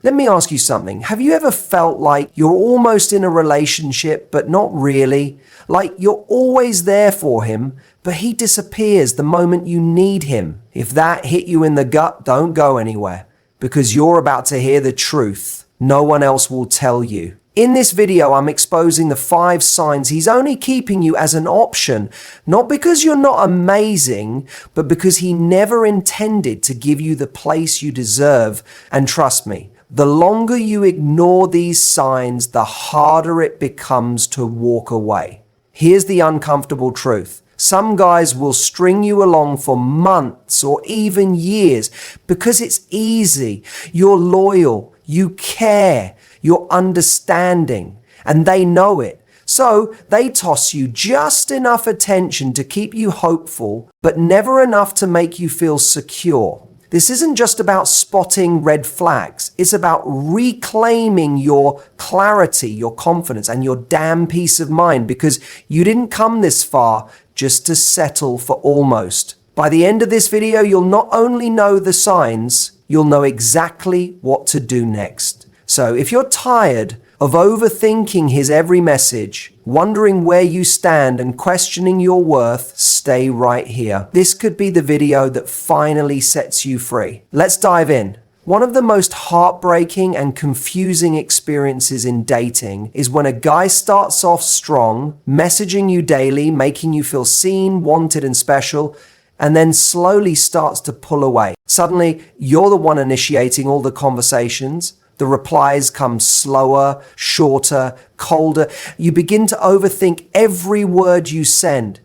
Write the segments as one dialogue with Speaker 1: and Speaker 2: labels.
Speaker 1: Let me ask you something. Have you ever felt like you're almost in a relationship, but not really? Like you're always there for him, but he disappears the moment you need him. If that hit you in the gut, don't go anywhere, because you're about to hear the truth. No one else will tell you. In this video, I'm exposing the 5 signs he's only keeping you as an option, not because you're not amazing, but because he never intended to give you the place you deserve. And trust me, the longer you ignore these signs, the harder it becomes to walk away. Here's the uncomfortable truth. Some guys will string you along for months or even years because it's easy. You're loyal, you care, you're understanding, and they know it. So they toss you just enough attention to keep you hopeful, but never enough to make you feel secure. This isn't just about spotting red flags. It's about reclaiming your clarity, your confidence, and your damn peace of mind, because you didn't come this far just to settle for almost. By the end of this video, you'll not only know the signs, you'll know exactly what to do next. So if you're tired of overthinking his every message, wondering where you stand and questioning your worth, stay right here. This could be the video that finally sets you free. Let's dive in. One of the most heartbreaking and confusing experiences in dating is when a guy starts off strong, messaging you daily, making you feel seen, wanted, and special, and then slowly starts to pull away. Suddenly, you're the one initiating all the conversations. The replies come slower, shorter, colder. You begin to overthink every word you send.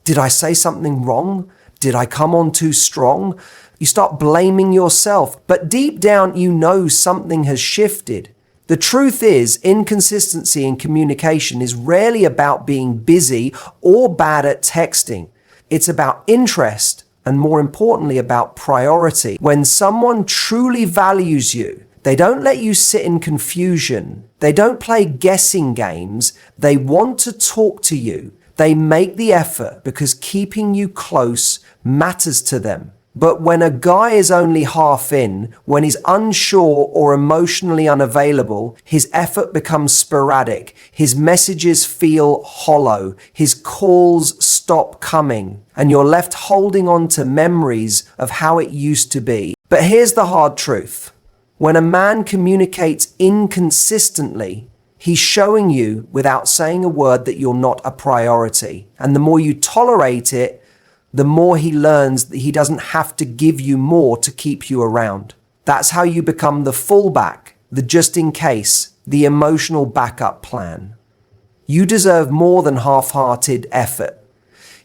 Speaker 1: Did I say something wrong? Did I come on too strong? You start blaming yourself, but deep down you know something has shifted. The truth is, inconsistency in communication is rarely about being busy or bad at texting. It's about interest, and more importantly, about priority. When someone truly values you, they don't let you sit in confusion. They don't play guessing games. They want to talk to you. They make the effort because keeping you close matters to them. But when a guy is only half in, when he's unsure or emotionally unavailable, his effort becomes sporadic. His messages feel hollow. His calls stop coming. And you're left holding on to memories of how it used to be. But here's the hard truth. When a man communicates inconsistently, he's showing you without saying a word that you're not a priority. And the more you tolerate it, the more he learns that he doesn't have to give you more to keep you around. That's how you become the fallback, the just in case, the emotional backup plan. You deserve more than half-hearted effort.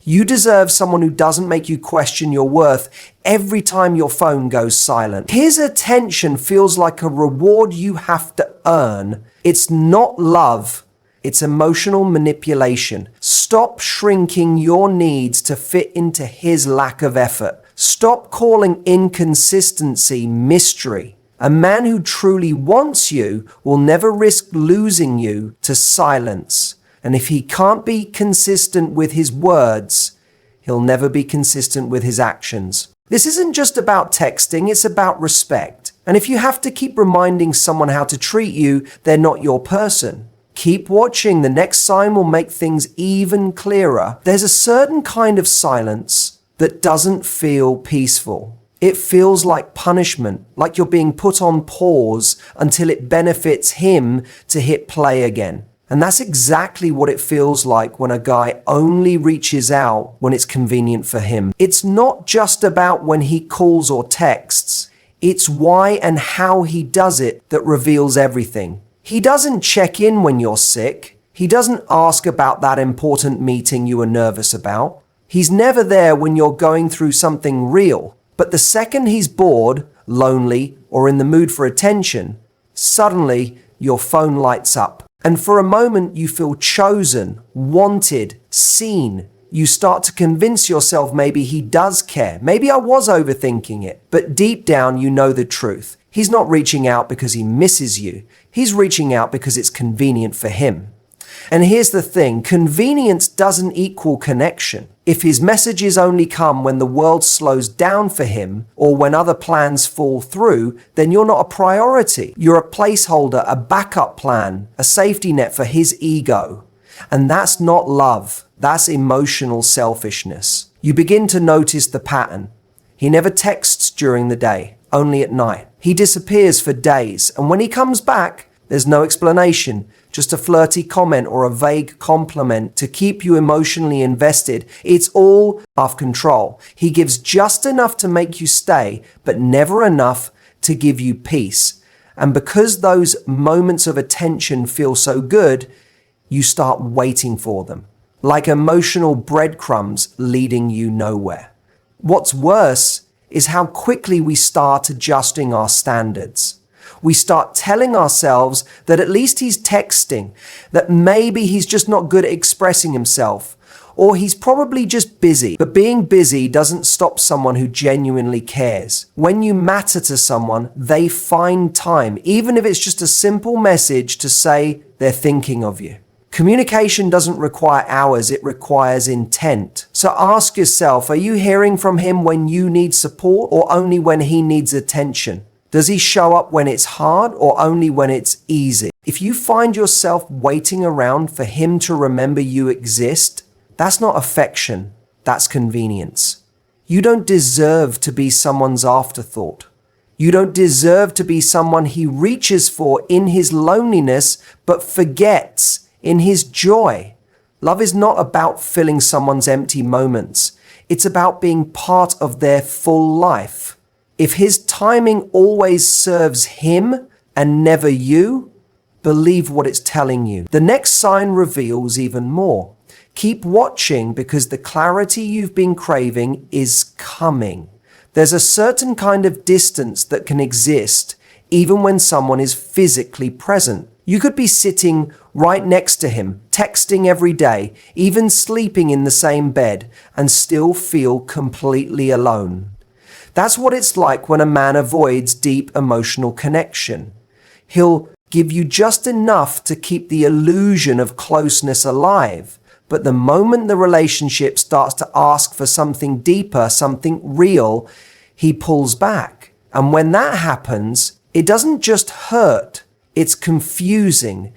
Speaker 1: You deserve someone who doesn't make you question your worth every time your phone goes silent. His attention feels like a reward you have to earn. It's not love. It's emotional manipulation. Stop shrinking your needs to fit into his lack of effort. Stop calling inconsistency mystery. A man who truly wants you will never risk losing you to silence. And if he can't be consistent with his words, he'll never be consistent with his actions. This isn't just about texting, it's about respect. And if you have to keep reminding someone how to treat you, they're not your person. Keep watching. The next sign will make things even clearer. There's a certain kind of silence that doesn't feel peaceful. It feels like punishment, like you're being put on pause until it benefits him to hit play again. And that's exactly what it feels like when a guy only reaches out when it's convenient for him. It's not just about when he calls or texts. It's why and how he does it that reveals everything. He doesn't check in when you're sick. He doesn't ask about that important meeting you were nervous about. He's never there when you're going through something real. But the second he's bored, lonely, or in the mood for attention, suddenly your phone lights up. And for a moment, you feel chosen, wanted, seen. You start to convince yourself maybe he does care. Maybe I was overthinking it. But deep down, you know the truth. He's not reaching out because he misses you. He's reaching out because it's convenient for him. And here's the thing, convenience doesn't equal connection. If his messages only come when the world slows down for him or when other plans fall through, then you're not a priority. You're a placeholder, a backup plan, a safety net for his ego. And that's not love. That's emotional selfishness. You begin to notice the pattern. He never texts during the day, only at night. He disappears for days, and when he comes back, there's no explanation, just a flirty comment or a vague compliment to keep you emotionally invested. It's all off control. He gives just enough to make you stay, but never enough to give you peace. And because those moments of attention feel so good, you start waiting for them, like emotional breadcrumbs leading you nowhere. What's worse is how quickly we start adjusting our standards. We start telling ourselves that at least he's texting, that maybe he's just not good at expressing himself, or he's probably just busy. But being busy doesn't stop someone who genuinely cares. When you matter to someone, they find time, even if it's just a simple message to say they're thinking of you. Communication doesn't require hours, it requires intent. So ask yourself, are you hearing from him when you need support or only when he needs attention? Does he show up when it's hard or only when it's easy? If you find yourself waiting around for him to remember you exist, that's not affection, that's convenience. You don't deserve to be someone's afterthought. You don't deserve to be someone he reaches for in his loneliness but forgets in his joy. Love is not about filling someone's empty moments. It's about being part of their full life. If his timing always serves him and never you, believe what it's telling you. The next sign reveals even more. Keep watching because the clarity you've been craving is coming. There's a certain kind of distance that can exist even when someone is physically present. You could be sitting right next to him, texting every day, even sleeping in the same bed, and still feel completely alone. That's what it's like when a man avoids deep emotional connection. He'll give you just enough to keep the illusion of closeness alive, but the moment the relationship starts to ask for something deeper, something real, he pulls back. And when that happens, it doesn't just hurt. It's confusing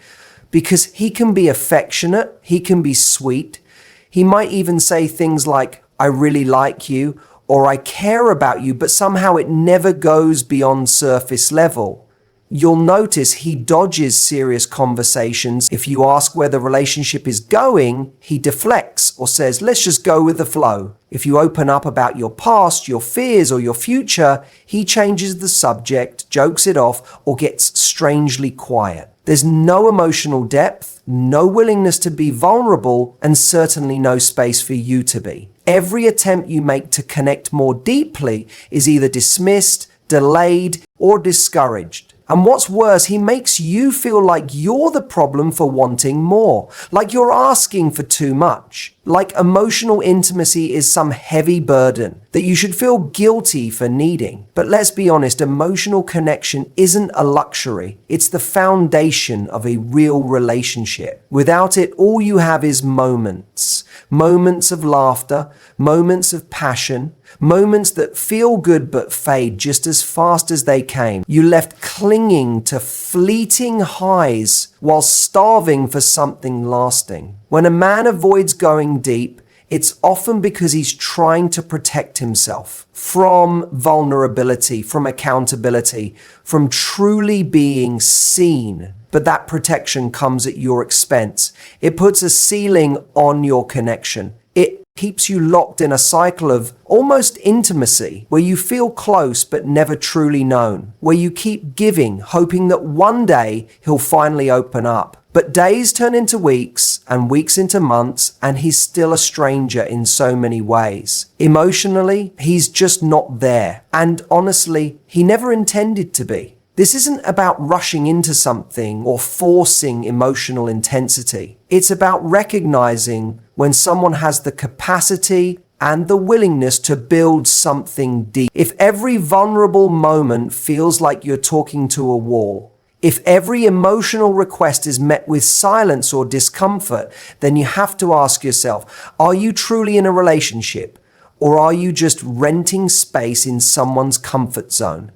Speaker 1: because he can be affectionate, he can be sweet. He might even say things like, I really like you, or I care about you, but somehow it never goes beyond surface level. You'll notice he dodges serious conversations. If you ask where the relationship is going, he deflects or says, let's just go with the flow. If you open up about your past, your fears, or your future, he changes the subject, jokes it off, or gets strangely quiet. There's no emotional depth, no willingness to be vulnerable, and certainly no space for you to be. Every attempt you make to connect more deeply is either dismissed, delayed, or discouraged. And what's worse, he makes you feel like you're the problem for wanting more, like you're asking for too much, like emotional intimacy is some heavy burden that you should feel guilty for needing. But let's be honest, emotional connection isn't a luxury. It's the foundation of a real relationship. Without it, all you have is moments. Moments of laughter, moments of passion, moments that feel good but fade just as fast as they came. You left clinging to fleeting highs while starving for something lasting. When a man avoids going deep, it's often because he's trying to protect himself from vulnerability, from accountability, from truly being seen. But that protection comes at your expense. It puts a ceiling on your connection. It keeps you locked in a cycle of almost intimacy, where you feel close but never truly known, where you keep giving, hoping that one day he'll finally open up. But days turn into weeks and weeks into months, and he's still a stranger in so many ways. Emotionally, he's just not there. And honestly, he never intended to be. This isn't about rushing into something or forcing emotional intensity. It's about recognizing when someone has the capacity and the willingness to build something deep. If every vulnerable moment feels like you're talking to a wall, If every emotional request is met with silence or discomfort, then you have to ask yourself, are you truly in a relationship, or are you just renting space in someone's comfort zone?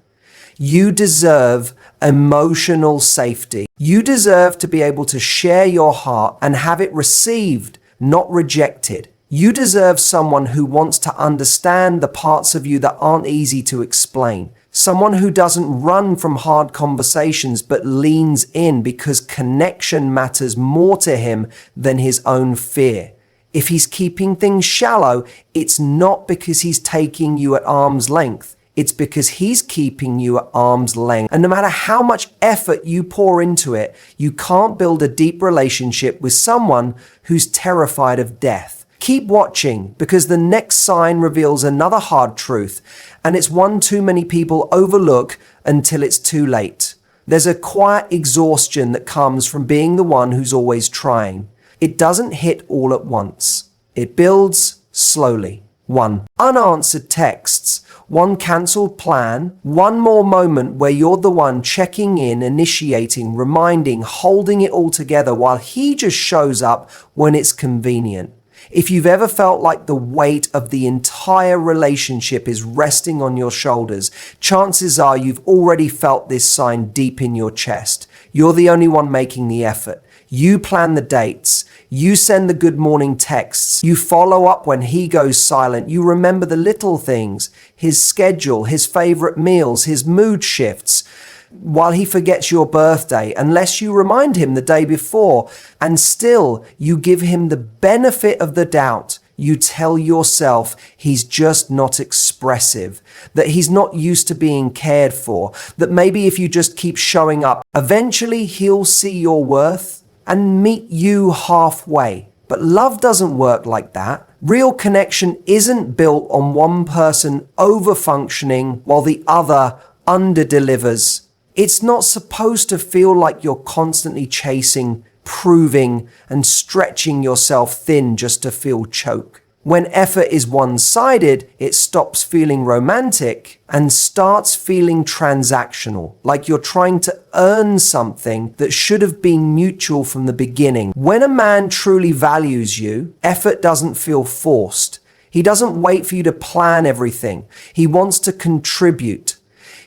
Speaker 1: You deserve emotional safety. You deserve to be able to share your heart and have it received, not rejected. You deserve someone who wants to understand the parts of you that aren't easy to explain. Someone who doesn't run from hard conversations but leans in because connection matters more to him than his own fear. If he's keeping things shallow, it's not because he's taking you at arm's length. It's because he's keeping you at arm's length. And no matter how much effort you pour into it, you can't build a deep relationship with someone who's terrified of death. Keep watching, because the next sign reveals another hard truth, and it's one too many people overlook until it's too late. There's a quiet exhaustion that comes from being the one who's always trying. It doesn't hit all at once. It builds slowly. 1. Unanswered texts. 1 cancelled plan. 1 more moment where you're the one checking in, initiating, reminding, holding it all together while he just shows up when it's convenient. If you've ever felt like the weight of the entire relationship is resting on your shoulders, chances are you've already felt this sign deep in your chest. You're the only one making the effort. You plan the dates. You send the good morning texts. You follow up when he goes silent. You remember the little things, his schedule, his favorite meals, his mood shifts, while he forgets your birthday, unless you remind him the day before. And still, you give him the benefit of the doubt. You tell yourself he's just not expressive, that he's not used to being cared for, that maybe if you just keep showing up, eventually he'll see your worth and meet you halfway. But love doesn't work like that. Real connection isn't built on one person over-functioning while the other under-delivers. It's not supposed to feel like you're constantly chasing, proving, and stretching yourself thin just to feel choke. When effort is one-sided, it stops feeling romantic and starts feeling transactional, like you're trying to earn something that should have been mutual from the beginning. When a man truly values you, effort doesn't feel forced. He doesn't wait for you to plan everything. He wants to contribute.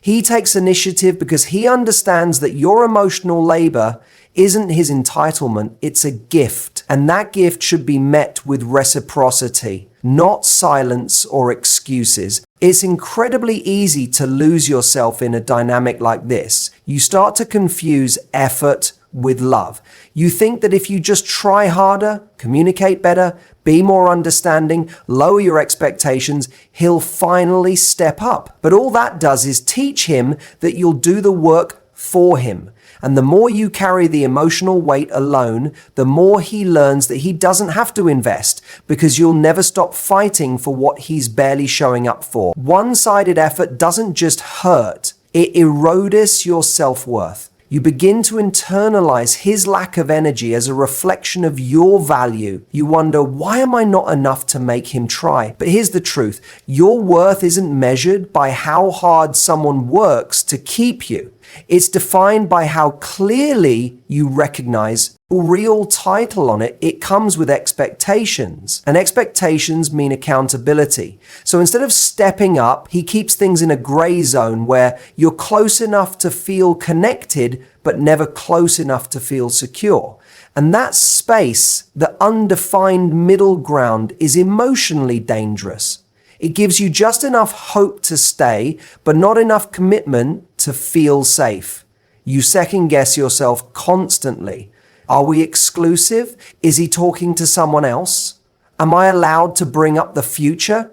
Speaker 1: He takes initiative because he understands that your emotional labor isn't his entitlement, it's a gift. And that gift should be met with reciprocity, not silence or excuses. It's incredibly easy to lose yourself in a dynamic like this. You start to confuse effort with love. You think that if you just try harder, communicate better, be more understanding, lower your expectations, he'll finally step up. But all that does is teach him that you'll do the work for him. And the more you carry the emotional weight alone, the more he learns that he doesn't have to invest, because you'll never stop fighting for what he's barely showing up for. One-sided effort doesn't just hurt, it erodes your self-worth. You begin to internalize his lack of energy as a reflection of your value. You wonder, why am I not enough to make him try? But here's the truth. Your worth isn't measured by how hard someone works to keep you. It's defined by how clearly you recognize a real title on it. It comes with expectations, and expectations mean accountability. So instead of stepping up, he keeps things in a gray zone where you're close enough to feel connected, but never close enough to feel secure. And that space, the undefined middle ground, is emotionally dangerous. It gives you just enough hope to stay, but not enough commitment to feel safe. You second guess yourself constantly. Are we exclusive? Is he talking to someone else? Am I allowed to bring up the future?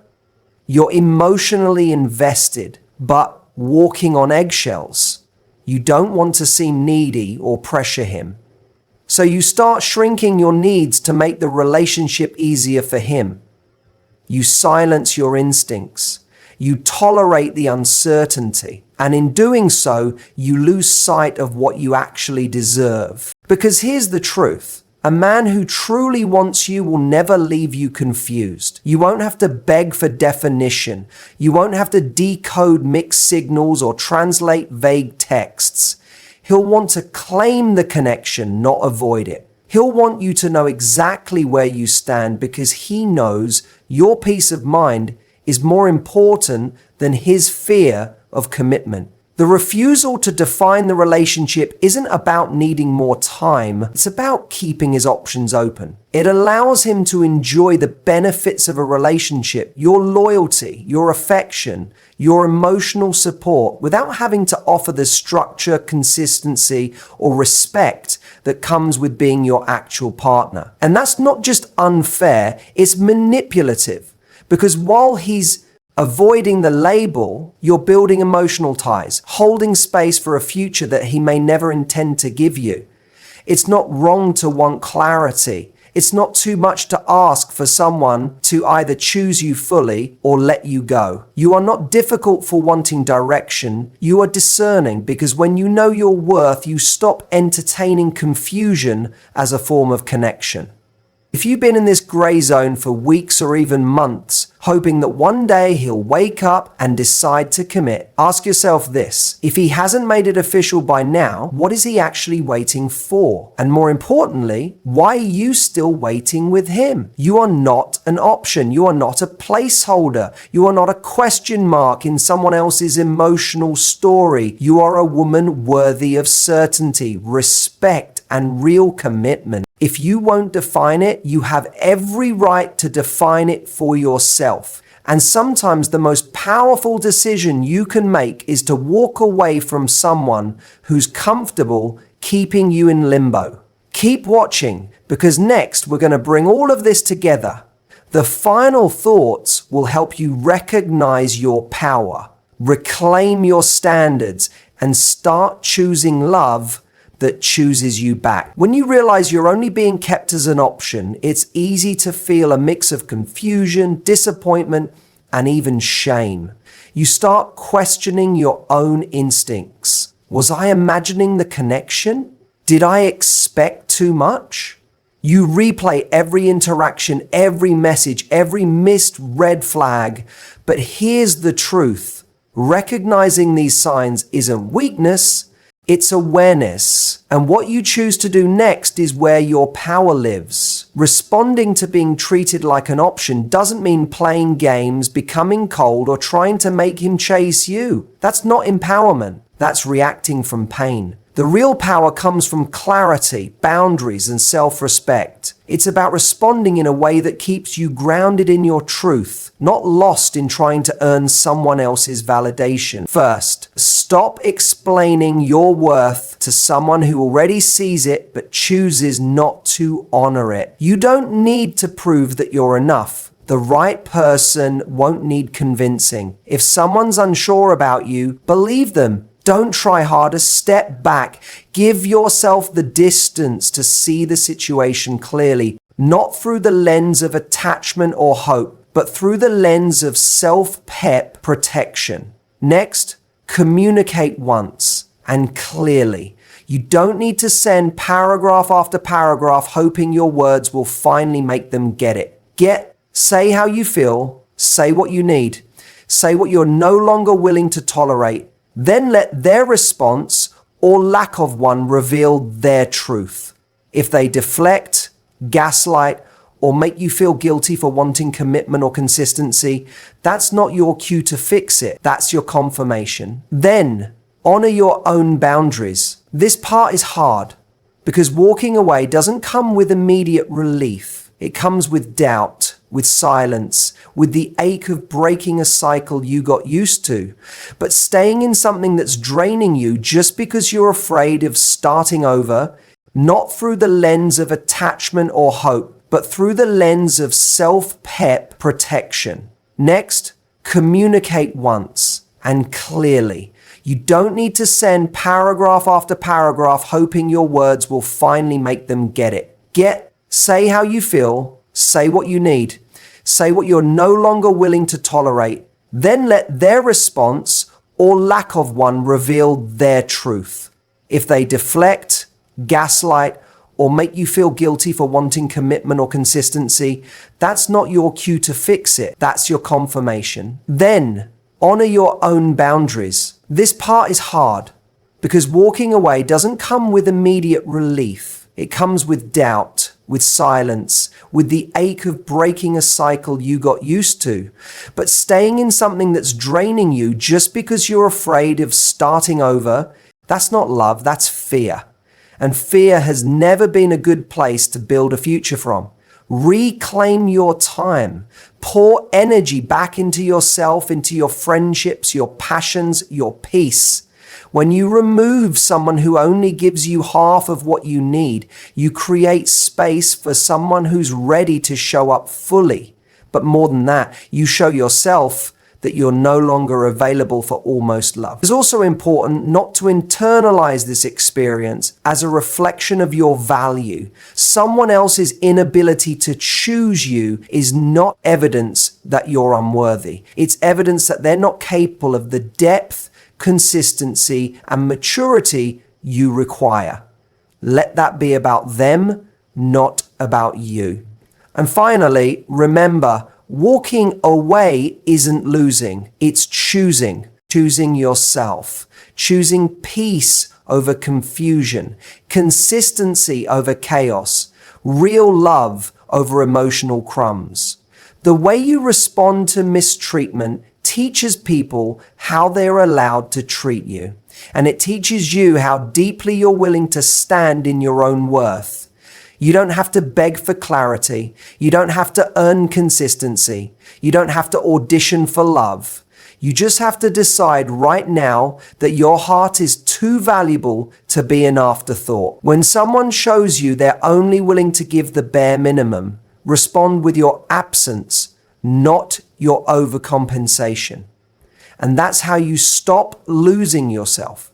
Speaker 1: You're emotionally invested, but walking on eggshells. You don't want to seem needy or pressure him. So you start shrinking your needs to make the relationship easier for him. You silence your instincts. You tolerate the uncertainty. And in doing so, you lose sight of what you actually deserve. Because here's the truth. A man who truly wants you will never leave you confused. You won't have to beg for definition. You won't have to decode mixed signals or translate vague texts. He'll want to claim the connection, not avoid it. He'll want you to know exactly where you stand because he knows your peace of mind is more important than his fear of commitment. The refusal to define the relationship isn't about needing more time. It's about keeping his options open. It allows him to enjoy the benefits of a relationship, your loyalty, your affection, your emotional support, without having to offer the structure, consistency, or respect that comes with being your actual partner. And that's not just unfair, it's manipulative. Because while he's avoiding the label, you're building emotional ties, holding space for a future that he may never intend to give you. It's not wrong to want clarity. It's not too much to ask for someone to either choose you fully or let you go. You are not difficult for wanting direction. You are discerning because when you know your worth, you stop entertaining confusion as a form of connection. If you've been in this gray zone for weeks or even months, hoping that one day he'll wake up and decide to commit, ask yourself this: if he hasn't made it official by now, what is he actually waiting for? And more importantly, why are you still waiting with him? You are not an option. You are not a placeholder. You are not a question mark in someone else's emotional story. You are a woman worthy of certainty, respect, and real commitment. If you won't define it, you have every right to define it for yourself. And sometimes the most powerful decision you can make is to walk away from someone who's comfortable keeping you in limbo. Keep watching, because next we're going to bring all of this together. The final thoughts will help you recognize your power, reclaim your standards, and start choosing love that chooses you back. When you realize you're only being kept as an option, it's easy to feel a mix of confusion, disappointment, and even shame. You start questioning your own instincts. Was I imagining the connection? Did I expect too much? You replay every interaction, every message, every missed red flag. But here's the truth. Recognizing these signs isn't weakness, it's awareness. And what you choose to do next is where your power lives. Responding to being treated like an option doesn't mean playing games, becoming cold, or trying to make him chase you. That's not empowerment. That's reacting from pain. The real power comes from clarity, boundaries, and self-respect. It's about responding in a way that keeps you grounded in your truth, not lost in trying to earn someone else's validation. First, stop explaining your worth to someone who already sees it but chooses not to honor it. You don't need to prove that you're enough. The right person won't need convincing. If someone's unsure about you, believe them. Don't try harder, step back. Give yourself the distance to see the situation clearly, not through the lens of attachment or hope, but through the lens of self-pep protection. Next, communicate once and clearly. You don't need to send paragraph after paragraph hoping your words will finally make them get it. Say how you feel, say what you need, say what you're no longer willing to tolerate. Then let their response or lack of one reveal their truth. If they deflect, gaslight, or make you feel guilty for wanting commitment or consistency, that's not your cue to fix it. That's your confirmation. Then honor your own boundaries. This part is hard because walking away doesn't come with immediate relief. It comes with doubt, with silence, with the ache of breaking a cycle you got used to. But staying in something that's draining you just because you're afraid of starting over, not through the lens of attachment or hope, but through the lens of self-pep protection. Next, communicate once and clearly. You don't need to send paragraph after paragraph hoping your words will finally make them get it. Say how you feel, say what you need, say what you're no longer willing to tolerate, then let their response or lack of one reveal their truth. If they deflect, gaslight, or make you feel guilty for wanting commitment or consistency, that's not your cue to fix it. That's your confirmation. Then honor your own boundaries. This part is hard Because walking away doesn't come with immediate relief. It comes with doubt, with silence, with the ache of breaking a cycle you got used to. But staying in something that's draining you just because you're afraid of starting over, that's not love, that's fear. And fear has never been a good place to build a future from. Reclaim your time. Pour energy back into yourself, into your friendships, your passions, your peace. When you remove someone who only gives you half of what you need, you create space for someone who's ready to show up fully. But more than that, you show yourself that you're no longer available for almost love. It's also important not to internalize this experience as a reflection of your value. Someone else's inability to choose you is not evidence that you're unworthy. It's evidence that they're not capable of the depth, consistency, and maturity you require. Let that be about them, not about you. And finally, remember, walking away isn't losing, it's choosing. Choosing yourself, choosing peace over confusion, consistency over chaos, real love over emotional crumbs. The way you respond to mistreatment teaches people how they're allowed to treat you. And it teaches you how deeply you're willing to stand in your own worth. You don't have to beg for clarity. You don't have to earn consistency. You don't have to audition for love. You just have to decide right now that your heart is too valuable to be an afterthought. When someone shows you they're only willing to give the bare minimum, respond with your absence, not your overcompensation. And that's how you stop losing yourself.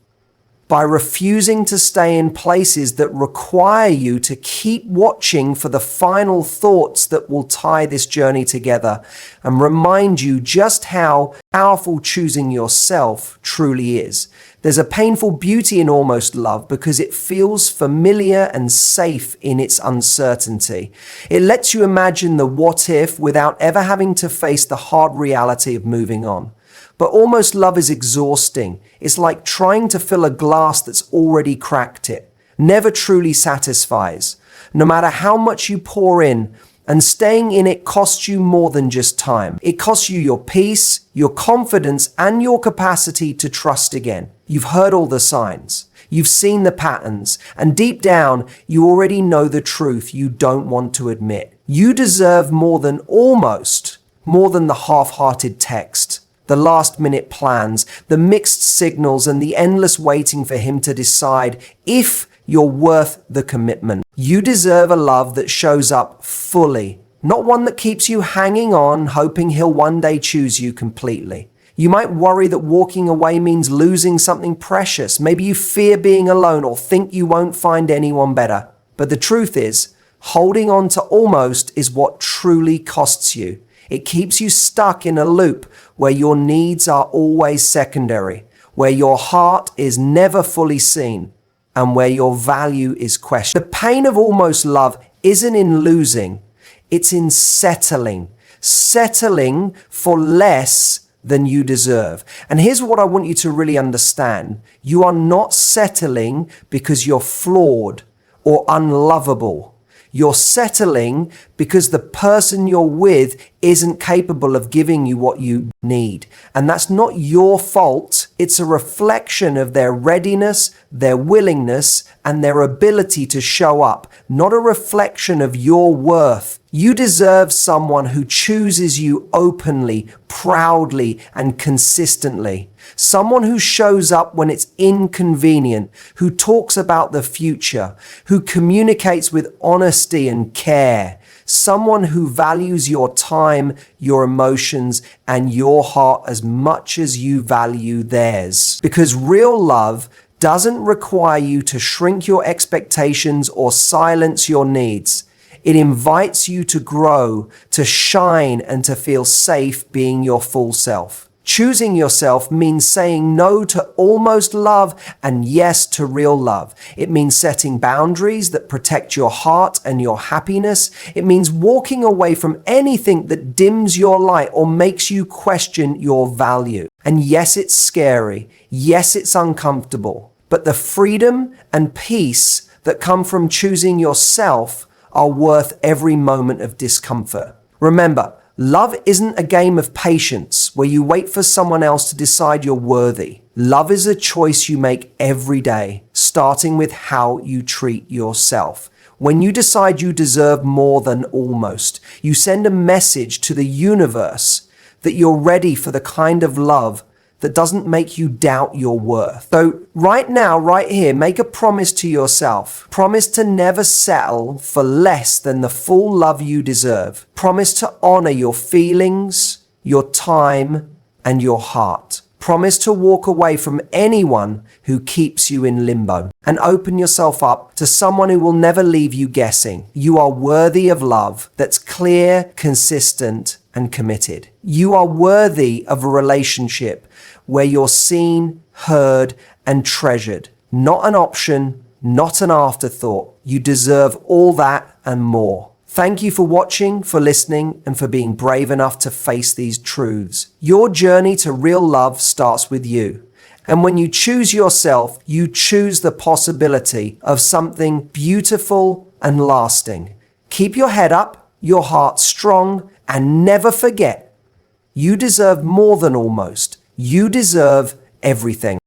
Speaker 1: By refusing to stay in places that require you to keep watching for the final thoughts that will tie this journey together and remind you just how powerful choosing yourself truly is. There's a painful beauty in almost love because it feels familiar and safe in its uncertainty. It lets you imagine the what if without ever having to face the hard reality of moving on. But almost love is exhausting. It's like trying to fill a glass that's already cracked it. Never truly satisfies. No matter how much you pour in, and staying in it costs you more than just time. It costs you your peace, your confidence, and your capacity to trust again. You've heard all the signs. You've seen the patterns. And deep down, you already know the truth you don't want to admit. You deserve more than the half-hearted text, the last-minute plans, the mixed signals, and the endless waiting for him to decide if you're worth the commitment. You deserve a love that shows up fully, not one that keeps you hanging on, hoping he'll one day choose you completely. You might worry that walking away means losing something precious. Maybe you fear being alone or think you won't find anyone better. But the truth is, holding on to almost is what truly costs you. It keeps you stuck in a loop where your needs are always secondary, where your heart is never fully seen, and where your value is questioned. The pain of almost love isn't in losing, it's in settling for less than you deserve. And here's what I want you to really understand. You are not settling because you're flawed or unlovable. You're settling because the person you're with isn't capable of giving you what you need. And that's not your fault. It's a reflection of their readiness, their willingness, and their ability to show up, not a reflection of your worth. You deserve someone who chooses you openly, proudly, and consistently. Someone who shows up when it's inconvenient, who talks about the future, who communicates with honesty and care. Someone who values your time, your emotions, and your heart as much as you value theirs. Because real love doesn't require you to shrink your expectations or silence your needs. It invites you to grow, to shine, and to feel safe being your full self. Choosing yourself means saying no to almost love and yes to real love. It means setting boundaries that protect your heart and your happiness. It means walking away from anything that dims your light or makes you question your value. And yes, it's scary. Yes, it's uncomfortable. but the freedom and peace that come from choosing yourself are worth every moment of discomfort. Remember, love isn't a game of patience where you wait for someone else to decide you're worthy. Love is a choice you make every day, starting with how you treat yourself. When you decide you deserve more than almost, you send a message to the universe that you're ready for the kind of love that doesn't make you doubt your worth. So right now, right here, make a promise to yourself. Promise to never settle for less than the full love you deserve. Promise to honor your feelings, your time, and your heart. Promise to walk away from anyone who keeps you in limbo and open yourself up to someone who will never leave you guessing. You are worthy of love that's clear, consistent, and committed. You are worthy of a relationship where you're seen, heard, and treasured. Not an option, not an afterthought. You deserve all that and more. Thank you for watching, for listening, and for being brave enough to face these truths. Your journey to real love starts with you. And when you choose yourself, you choose the possibility of something beautiful and lasting. Keep your head up, your heart strong, and never forget, you deserve more than almost. You deserve everything.